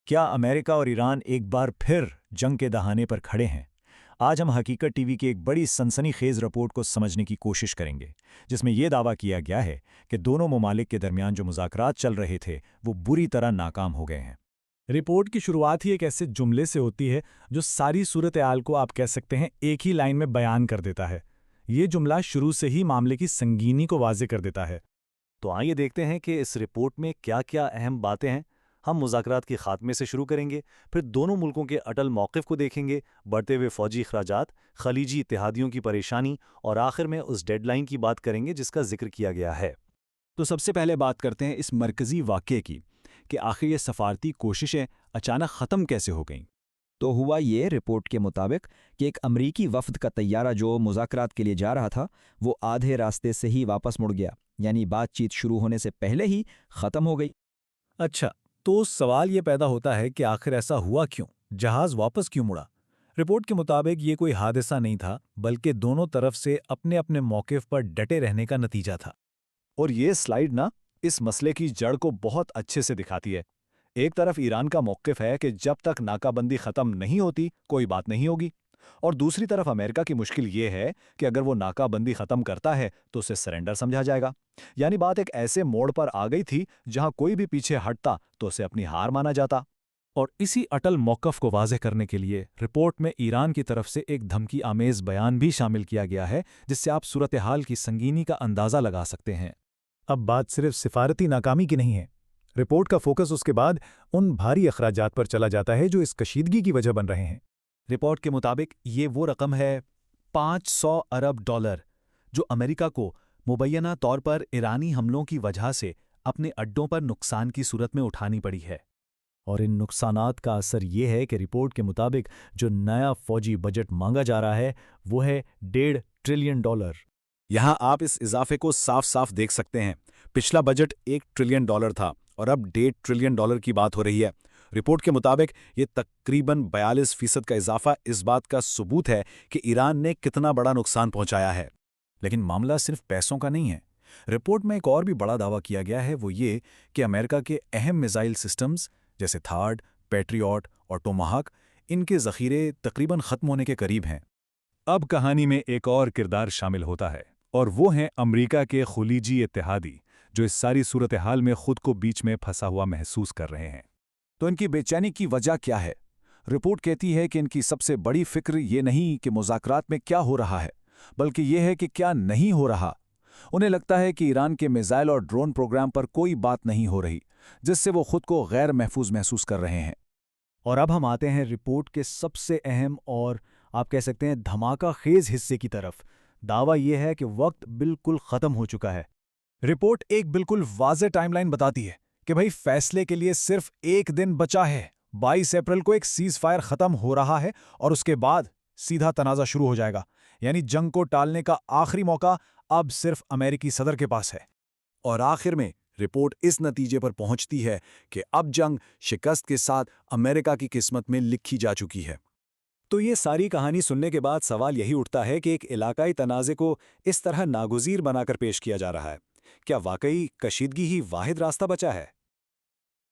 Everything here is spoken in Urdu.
کیا امریکہ اور ایران ایک بار پھر جنگ کے دہانے پر کھڑے ہیں؟ آج ہم حقیقت ٹی وی کی ایک بڑی سنسنی خیز رپورٹ کو سمجھنے کی کوشش کریں گے، جس میں یہ دعویٰ کیا گیا ہے کہ دونوں ممالک کے درمیان جو مذاکرات چل رہے تھے وہ بری طرح ناکام ہو گئے ہیں۔ رپورٹ کی شروعات ہی ایک ایسے جملے سے ہوتی ہے جو ساری صورتحال کو آپ کہہ سکتے ہیں ایک ہی لائن میں بیان کر دیتا ہے۔ یہ جملہ شروع سے ہی معاملے کی سنگینی کو واضح کر دیتا ہے۔ تو آئیے دیکھتے ہیں کہ اس رپورٹ میں کیا کیا اہم باتیں ہیں۔ ہم مذاکرات کے خاتمے سے شروع کریں گے، پھر دونوں ملکوں کے اٹل موقف کو دیکھیں گے، بڑھتے ہوئے فوجی اخراجات، خلیجی اتحادیوں کی پریشانی اور آخر میں اس ڈیڈ لائن کی بات کریں گے جس کا ذکر کیا گیا ہے۔ تو سب سے پہلے بات کرتے ہیں اس مرکزی واقعے کی کہ آخر یہ سفارتی کوششیں اچانک ختم کیسے ہو گئیں۔ تو ہوا یہ رپورٹ کے مطابق کہ ایک امریکی وفد کا طیارہ جو مذاکرات کے لیے جا رہا تھا وہ آدھے راستے سے ہی واپس مڑ گیا، یعنی بات چیت شروع ہونے سے پہلے ہی ختم ہو گئی۔ اچھا، تو سوال یہ پیدا ہوتا ہے کہ آخر ایسا ہوا کیوں؟ جہاز واپس کیوں مڑا؟ رپورٹ کے مطابق یہ کوئی حادثہ نہیں تھا، بلکہ دونوں طرف سے اپنے اپنے موقف پر ڈٹے رہنے کا نتیجہ تھا۔ اور یہ سلائیڈ اس مسئلے کی جڑ کو بہت اچھے سے دکھاتی ہے۔ ایک طرف ایران کا موقف ہے کہ جب تک ناکہ بندی ختم نہیں ہوتی کوئی بات نہیں ہوگی، اور دوسری طرف امریکہ کی مشکل یہ ہے کہ اگر وہ ناکہ بندی ختم کرتا ہے تو اسے سرنڈر سمجھا جائے گا۔ یعنی بات ایک ایسے موڑ پر آ گئی تھی جہاں کوئی بھی پیچھے ہٹتا تو اسے اپنی ہار مانا جاتا۔ اور اسی اٹل موقف کو واضح کرنے کے لیے رپورٹ میں ایران کی طرف سے ایک دھمکی آمیز بیان بھی شامل کیا گیا ہے، جس سے آپ صورتحال کی سنگینی کا اندازہ لگا سکتے ہیں۔ اب بات صرف سفارتی ناکامی کی نہیں ہے۔ رپورٹ کا فوکس اس کے بعد ان بھاری اخراجات پر چلا جاتا ہے جو اس کشیدگی کی وجہ بن رہے ہیں۔ رپورٹ کے مطابق یہ وہ رقم ہے 500 ارب ڈالر جو امریکہ کو مبینہ طور پر ایرانی حملوں کی وجہ سے اپنے اڈوں پر نقصان کی صورت میں اٹھانی پڑی ہے۔ اور ان نقصانات کا اثر یہ ہے کہ رپورٹ کے مطابق جو نیا فوجی بجٹ مانگا جا رہا ہے وہ ہے $1.5 ٹریلین۔ یہاں آپ اس اضافے کو صاف صاف دیکھ سکتے ہیں۔ پچھلا بجٹ $1 ٹریلین تھا اور اب $1.5 ٹریلین کی بات ہو رہی ہے۔ رپورٹ کے مطابق یہ تقریباً 42% کا اضافہ اس بات کا ثبوت ہے کہ ایران نے کتنا بڑا نقصان پہنچایا ہے۔ لیکن معاملہ صرف پیسوں کا نہیں ہے۔ رپورٹ میں ایک اور بھی بڑا دعویٰ کیا گیا ہے، وہ یہ کہ امریکہ کے اہم میزائل سسٹمز جیسے تھاڈ، پیٹریوٹ اور ٹوماہاک، ان کے ذخیرے تقریباً ختم ہونے کے قریب ہیں۔ اب کہانی میں ایک اور کردار شامل ہوتا ہے، اور وہ ہیں امریکہ کے خلیجی اتحادی، جو اس ساری صورتحال میں خود کو بیچ میں پھنسا ہوا محسوس کر رہے ہیں۔ تو ان کی بے چینی کی وجہ کیا ہے؟ رپورٹ کہتی ہے کہ ان کی سب سے بڑی فکر یہ نہیں کہ مذاکرات میں کیا ہو رہا ہے، بلکہ یہ ہے کہ کیا نہیں ہو رہا۔ انہیں لگتا ہے کہ ایران کے میزائل اور ڈرون پروگرام پر کوئی بات نہیں ہو رہی، جس سے وہ خود کو غیر محفوظ محسوس کر رہے ہیں۔ اور اب ہم آتے ہیں رپورٹ کے سب سے اہم اور آپ کہہ سکتے ہیں دھماکہ خیز حصے کی طرف۔ دعویٰ یہ ہے کہ وقت بالکل ختم ہو چکا ہے۔ رپورٹ ایک بالکل واضح ٹائم لائن بتاتی ہے کہ بھئی فیصلے کے لیے صرف ایک دن بچا ہے۔ 22 اپریل کو ایک سیز فائر ختم ہو رہا ہے اور اس کے بعد سیدھا تنازع شروع ہو جائے گا، یعنی جنگ کو ٹالنے کا آخری موقع اب صرف امریکی صدر کے پاس ہے۔ اور آخر میں رپورٹ اس نتیجے پر پہنچتی ہے کہ اب جنگ شکست کے ساتھ امریکہ کی قسمت میں لکھی جا چکی ہے۔ تو یہ ساری کہانی سننے کے بعد سوال یہی اٹھتا ہے کہ ایک علاقائی تنازع کو اس طرح ناگزیر بنا کر پیش کیا جا رہا ہے، کیا واقعی کشیدگی ہی واحد راستہ بچا ہے؟